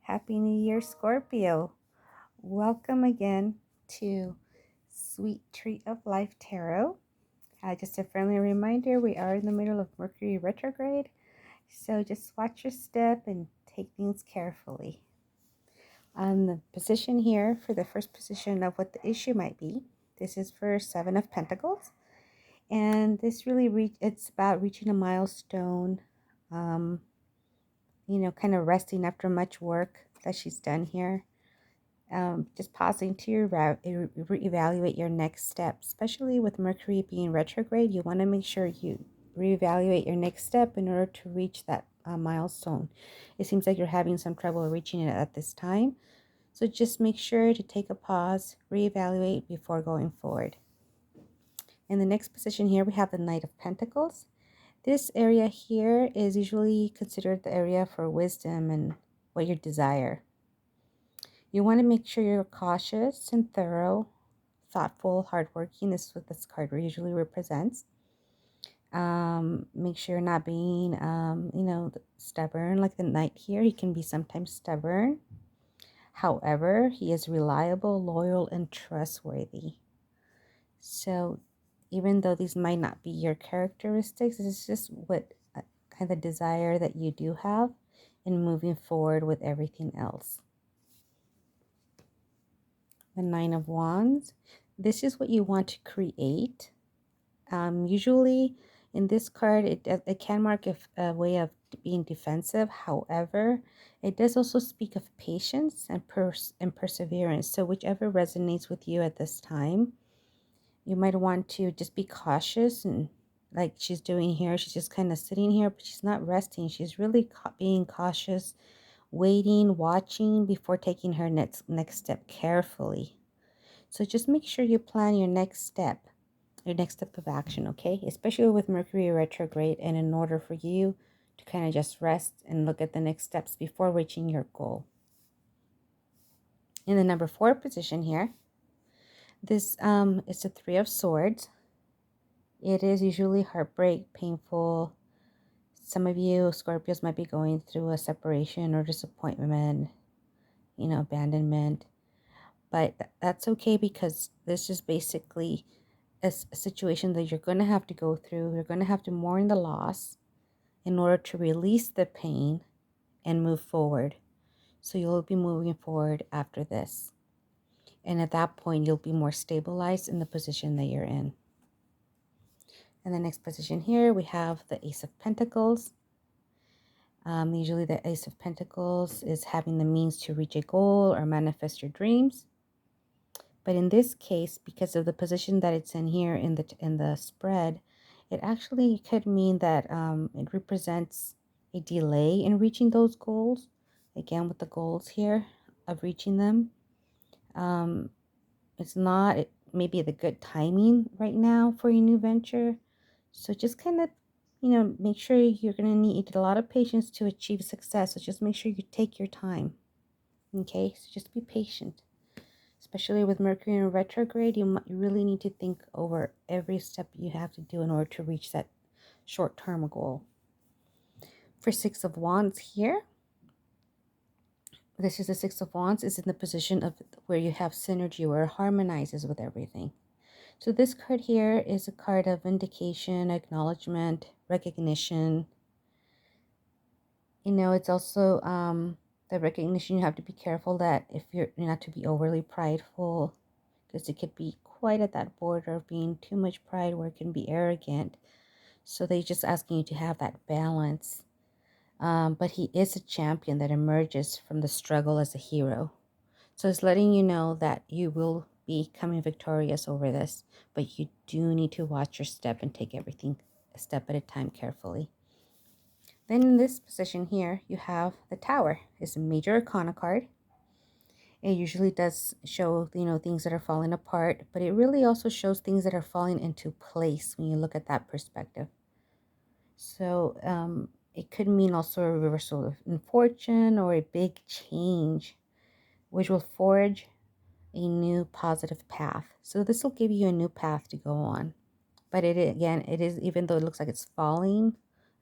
Happy New Year, Scorpio. Welcome again to Sweet Treat of Life Tarot. Just a friendly reminder, we are in the middle of Mercury retrograde, so just watch your step and take things carefully. On the position here, for the first position of what the issue might be, this is for Seven of Pentacles, and this really it's about reaching a milestone, kind of resting after much work that she's done here. Just pausing to reevaluate your next step, especially with Mercury being retrograde. You want to make sure you reevaluate your next step in order to reach that milestone. It seems like you're having some trouble reaching it at this time. So just make sure to take a pause, reevaluate before going forward. In the next position here, we have the Knight of Pentacles. This area here is usually considered the area for wisdom and what you desire. You want to make sure you're cautious and thorough, thoughtful, hardworking. This is what this card usually represents. Make sure you're not being, stubborn like the Knight here. He can be sometimes stubborn. However, he is reliable, loyal, and trustworthy. So even though these might not be your characteristics, it's just what kind of desire that you do have in moving forward with everything else. The Nine of Wands. This is what you want to create. Usually in this card, it can mark a way of being defensive. However, it does also speak of patience and perseverance. So whichever resonates with you at this time, you might want to just be cautious, and like she's doing here, she's just kind of sitting here, but she's not resting. She's really being cautious, waiting, watching before taking her next step carefully. So just make sure you plan your next step of action, okay? Especially with Mercury retrograde, and in order for you to kind of just rest and look at the next steps before reaching your goal. In the number 4 position here, this is the Three of Swords. It is usually heartbreak, painful. Some of you Scorpios might be going through a separation or disappointment, abandonment. But that's okay, because this is basically a situation that you're going to have to go through. You're going to have to mourn the loss in order to release the pain and move forward. So you'll be moving forward after this. And at that point, you'll be more stabilized in the position that you're in. And the next position here, we have the Ace of Pentacles. Usually the Ace of Pentacles is having the means to reach a goal or manifest your dreams. But in this case, because of the position that it's in here in the spread, it actually could mean that it represents a delay in reaching those goals. Again, with the goals here of reaching them, it's not maybe the good timing right now for your new venture. So just kind of, make sure you're going to need a lot of patience to achieve success. So just make sure you take your time. Okay, so just be patient. Especially with Mercury in retrograde, you really need to think over every step you have to do in order to reach that short-term goal. For Six of Wands here, this is the Six of Wands, is in the position of where you have synergy, where it harmonizes with everything. So this card here is a card of vindication, acknowledgement, recognition. It's also the recognition. You have to be careful that if you're not to be overly prideful, because it could be quite at that border of being too much pride where it can be arrogant. So they're just asking you to have that balance. But he is a champion that emerges from the struggle as a hero. So it's letting you know that you will be coming victorious over this, but you do need to watch your step and take everything a step at a time carefully. Then in this position here, you have the Tower. It's a major arcana card. It usually does show, things that are falling apart, but it really also shows things that are falling into place when you look at that perspective. So it could mean also a reversal of fortune or a big change, which will forge a new positive path. So this will give you a new path to go on. But it is, even though it looks like it's falling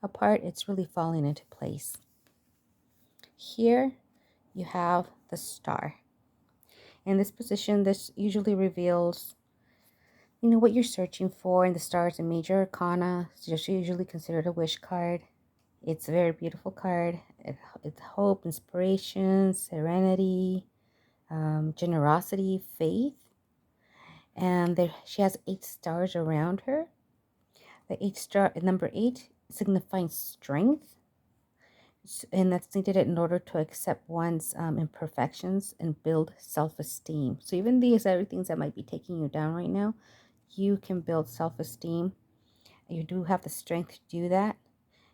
apart, it's really falling into place. Here, you have the Star. In this position, this usually reveals, what you're searching for. And the Star is a major arcana. It's just usually considered a wish card. It's a very beautiful card. It's hope, inspiration, serenity, generosity, faith. And she has 8 stars around her. The number 8 signifies strength, and that's needed in order to accept one's imperfections and build self-esteem. So even these other things that might be taking you down right now, you can build self-esteem. You do have the strength to do that.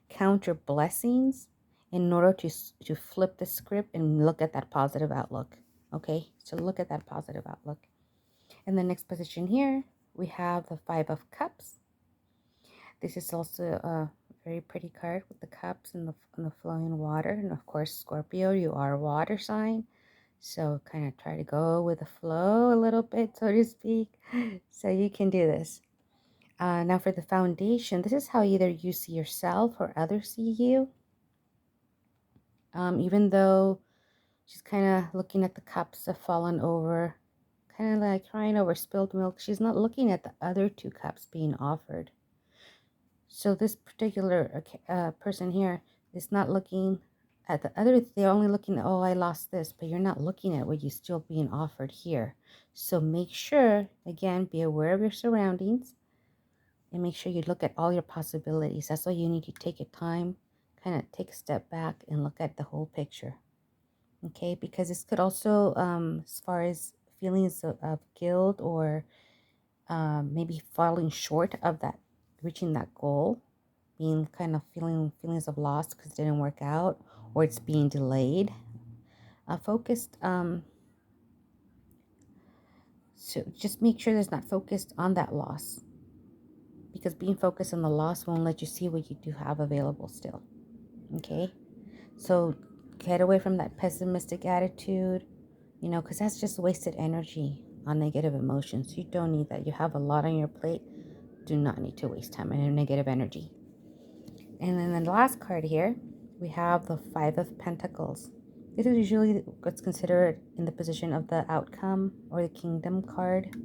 Count your blessings in order to flip the script and look at that positive outlook. Okay, so look at that positive outlook. In the next position here, we have the 5 of Cups. This is also a very pretty card with the cups and the flowing water. And of course, Scorpio, you are a water sign. So kind of try to go with the flow a little bit, so to speak. So you can do this. Now for the foundation, this is how either you see yourself or others see you. Even though she's kind of looking at the cups that fallen over, kind of like crying over spilled milk, she's not looking at the other 2 cups being offered. So this particular person here is not looking at the other. They're only looking at, oh, I lost this, but you're not looking at what you're still being offered here. So make sure, again, be aware of your surroundings and make sure you look at all your possibilities. That's why you need to take your time, kind of take a step back and look at the whole picture. Okay, because this could also, as far as feelings of guilt or maybe falling short of that, reaching that goal, being kind of feelings of loss because it didn't work out or it's being delayed. Focused, so just make sure it's not focused on that loss, because being focused on the loss won't let you see what you do have available still. Okay, so get away from that pessimistic attitude, because that's just wasted energy on negative emotions. You don't need that. You have a lot on your plate. Do not need to waste time on negative energy. And then the last card here, we have the 5 of Pentacles. This is usually what's considered in the position of the outcome or the kingdom card.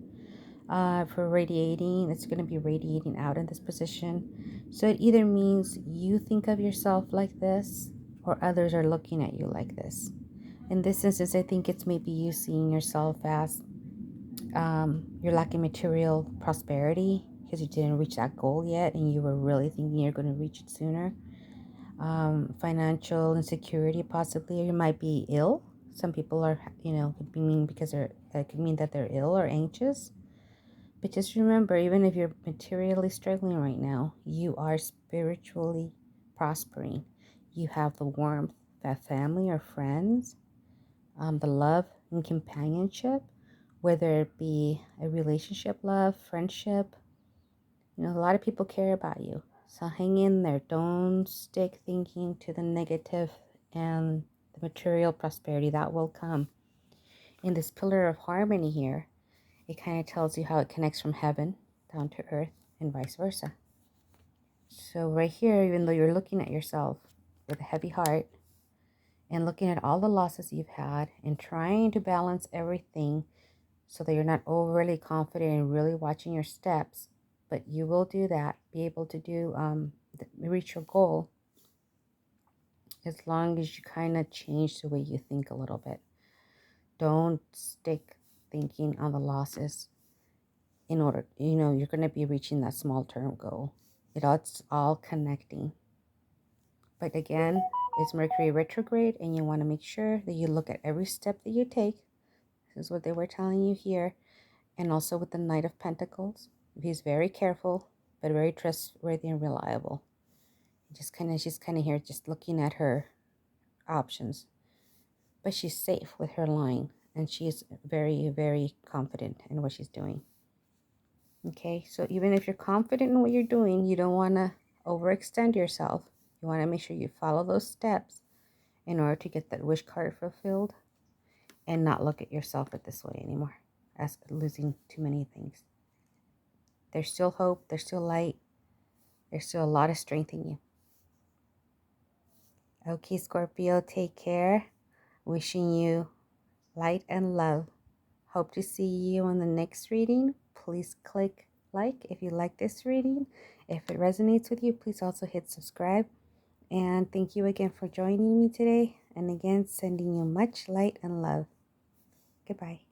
For radiating, it's going to be radiating out in this position. So it either means you think of yourself like this or others are looking at you like this. In this instance, I think it's maybe you seeing yourself as you're lacking material prosperity because you didn't reach that goal yet and you were really thinking you're going to reach it sooner. Financial insecurity, possibly, or you might be ill. Some people are, could mean because it could mean that they're ill or anxious. But just remember, even if you're materially struggling right now, you are spiritually prospering. You have the warmth of family or friends, the love and companionship, whether it be a relationship, love, friendship. A lot of people care about you. So hang in there. Don't stick thinking to the negative and the material prosperity that will come. In this pillar of harmony here, it kind of tells you how it connects from heaven down to earth and vice versa. So right here, even though you're looking at yourself with a heavy heart and looking at all the losses you've had and trying to balance everything so that you're not overly confident and really watching your steps, but you will do that, be able to do, reach your goal as long as you kind of change the way you think a little bit. Don't stick thinking on the losses in order, you're going to be reaching that small term goal. It's all connecting. But again, it's Mercury retrograde and you want to make sure that you look at every step that you take. This is what they were telling you here. And also with the Knight of Pentacles, he's very careful, but very trustworthy and reliable. She's kind of here just looking at her options. But she's safe with her line, and she's very, very confident in what she's doing. Okay, so even if you're confident in what you're doing, you don't want to overextend yourself. You want to make sure you follow those steps in order to get that wish card fulfilled and not look at yourself at this way anymore as losing too many things. There's still hope. There's still light. There's still a lot of strength in you. Okay, Scorpio, take care. Wishing you light and love. Hope to see you on the next reading. Please click like if you like this reading. If it resonates with you, please also hit subscribe. And thank you again for joining me today. And again, sending you much light and love. Goodbye.